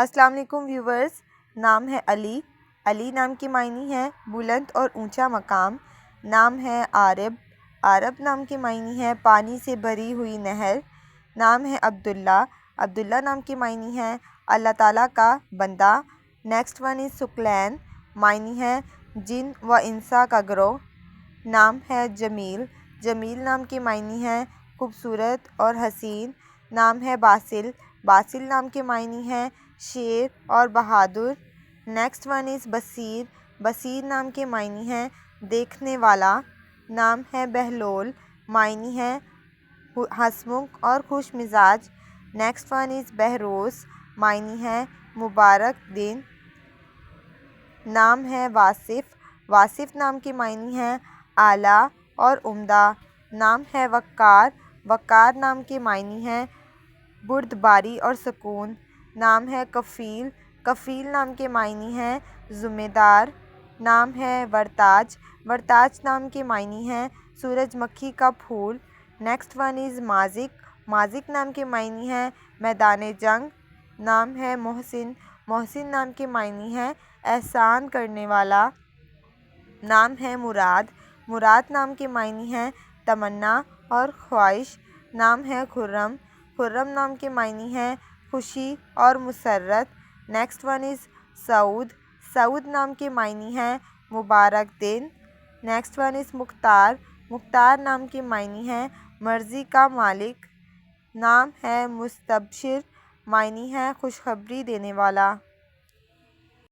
السلام علیکم ویورز، نام ہے علی۔ علی نام کے معنی ہے بلند اور اونچا مقام۔ نام ہے عارب۔ عارب نام کے معنی ہے پانی سے بھری ہوئی نہر۔ نام ہے عبداللہ۔ عبداللہ نام کے معنی ہے اللہ تعالیٰ کا بندہ۔ نیکسٹ ون از ثقلین، معنی ہے جن و انسا کا گروہ۔ نام ہے جمیل۔ جمیل نام کے معنی ہے خوبصورت اور حسین۔ نام ہے باسل۔ باسل نام کے معنی ہے شیر اور بہادر۔ نیکسٹ ون از بصیر۔ بصیر نام کے معنی ہے دیکھنے والا۔ نام ہے بہلول، معنی ہے ہنسمکھ اور خوش مزاج۔ نیکسٹ ون از بہروز، معنی ہے مبارک دن۔ نام ہے واصف۔ واصف نام کے معنی ہے اعلیٰ اور عمدہ۔ نام ہے وقار۔ وقار نام کے معنی ہے بردباری اور سکون۔ نام ہے کفیل۔ کفیل نام کے معنی ہے ذمہ دار۔ نام ہے ورتاج۔ ورتاج نام کے معنی ہے سورج مکھی کا پھول۔ Next one is مازق۔ مازق نام کے معنی ہے میدان جنگ۔ نام ہے محسن۔ محسن نام کے معنی ہے احسان کرنے والا۔ نام ہے مراد۔ مراد نام کے معنی ہے تمنا اور خواہش۔ نام ہے خرم۔ خرم نام کے معنی ہے خوشی اور مسرت۔ نیکسٹ ون از سعود۔ سعود نام کے معنی ہے مبارک دن۔ نیکسٹ ون از مختار۔ مختار نام کے معنی ہے مرضی کا مالک۔ نام ہے مستبشر، معنی ہے خوشخبری دینے والا۔